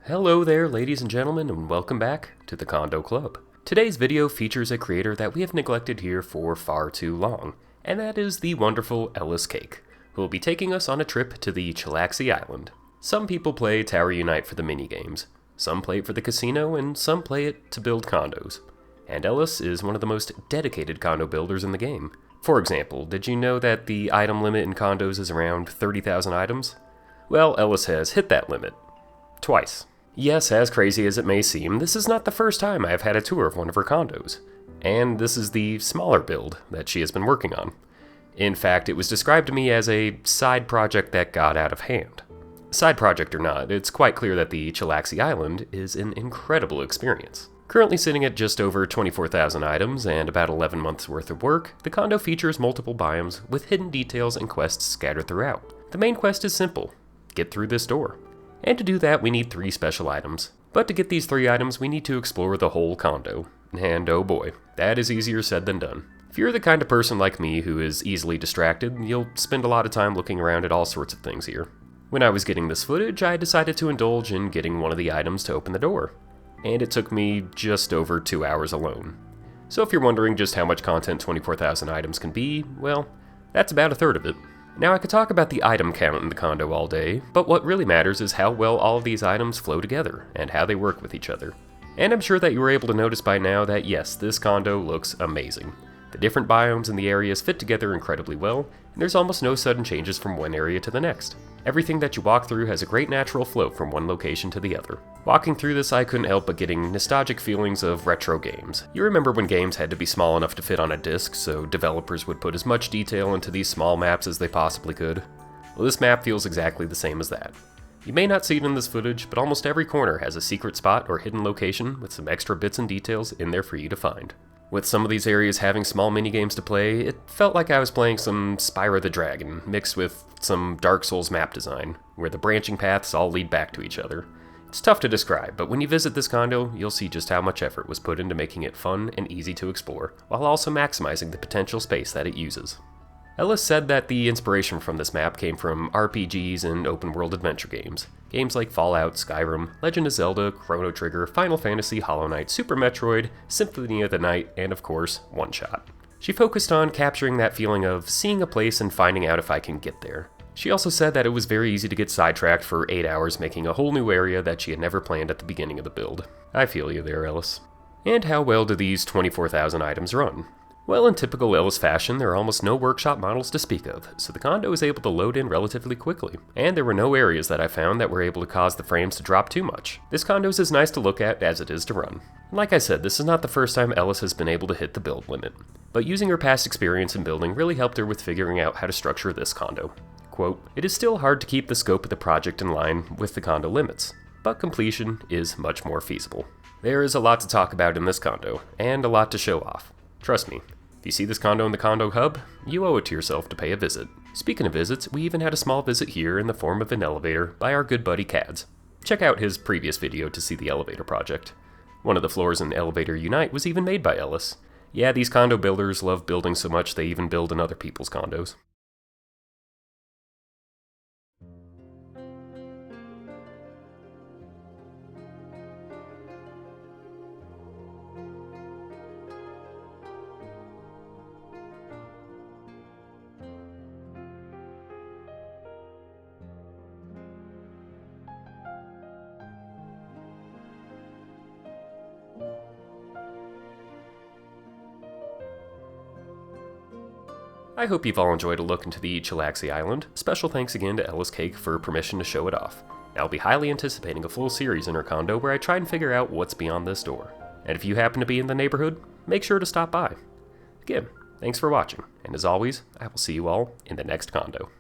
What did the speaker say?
Hello there, ladies and gentlemen, and welcome back to the Condo Club. Today's video features a creator that we have neglected here for far too long, and that is the wonderful Ellis Cake, who will be taking us on a trip to the Chillaxie Island. Some people play Tower Unite for the minigames, some play it for the casino, and some play it to build condos. And Ellis is one of the most dedicated condo builders in the game. For example, did you know that the item limit in condos is around 30,000 items? Well, Ellis has hit that limit. Twice. Yes, as crazy as it may seem, this is not the first time I have had a tour of one of her condos. And this is the smaller build that she has been working on. In fact, it was described to me as a side project that got out of hand. Side project or not, it's quite clear that the Chillaxie Island is an incredible experience. Currently sitting at just over 24,000 items and about 11 months worth of work, the condo features multiple biomes with hidden details and quests scattered throughout. The main quest is simple: get through this door. And to do that, we need 3 special items. But to get these 3 items, we need to explore the whole condo. And oh boy, that is easier said than done. If you're the kind of person like me who is easily distracted, you'll spend a lot of time looking around at all sorts of things here. When I was getting this footage, I decided to indulge in getting one of the items to open the door. And it took me just over 2 hours alone. So if you're wondering just how much content 24,000 items can be, well, that's about a third of it. Now I could talk about the item count in the condo all day, but what really matters is how well all of these items flow together, and how they work with each other. And I'm sure that you were able to notice by now that yes, this condo looks amazing. The different biomes in the areas fit together incredibly well, and there's almost no sudden changes from one area to the next. Everything that you walk through has a great natural flow from one location to the other. Walking through this, I couldn't help but getting nostalgic feelings of retro games. You remember when games had to be small enough to fit on a disc, so developers would put as much detail into these small maps as they possibly could? Well, this map feels exactly the same as that. You may not see it in this footage, but almost every corner has a secret spot or hidden location with some extra bits and details in there for you to find. With some of these areas having small minigames to play, it felt like I was playing some Spyro the Dragon, mixed with some Dark Souls map design, where the branching paths all lead back to each other. It's tough to describe, but when you visit this condo, you'll see just how much effort was put into making it fun and easy to explore, while also maximizing the potential space that it uses. Ellis said that the inspiration from this map came from RPGs and open-world adventure games. Games like Fallout, Skyrim, Legend of Zelda, Chrono Trigger, Final Fantasy, Hollow Knight, Super Metroid, Symphony of the Night, and of course, One Shot. She focused on capturing that feeling of seeing a place and finding out if I can get there. She also said that it was very easy to get sidetracked for 8 hours making a whole new area that she had never planned at the beginning of the build. I feel you there, Ellis. And how well do these 24,000 items run? Well, in typical Ellis fashion, there are almost no workshop models to speak of, so the condo was able to load in relatively quickly, and there were no areas that I found that were able to cause the frames to drop too much. This condo is as nice to look at as it is to run. Like I said, this is not the first time Ellis has been able to hit the build limit, but using her past experience in building really helped her with figuring out how to structure this condo. Quote, "It is still hard to keep the scope of the project in line with the condo limits, but completion is much more feasible. There is a lot to talk about in this condo, and a lot to show off. Trust me. If you see this condo in the Condo Hub, you owe it to yourself to pay a visit. Speaking of visits, we even had a small visit here in the form of an elevator by our good buddy Cads. Check out his previous video to see the elevator project. One of the floors in Elevator Unite was even made by Ellis. Yeah, these condo builders love building so much they even build in other people's condos. I hope you've all enjoyed a look into the Chillaxie Island. Special thanks again to Ellis Cake for permission to show it off. I'll be highly anticipating a full series in her condo where I try and figure out what's beyond this door. And if you happen to be in the neighborhood, make sure to stop by. Again, thanks for watching, and as always, I will see you all in the next condo.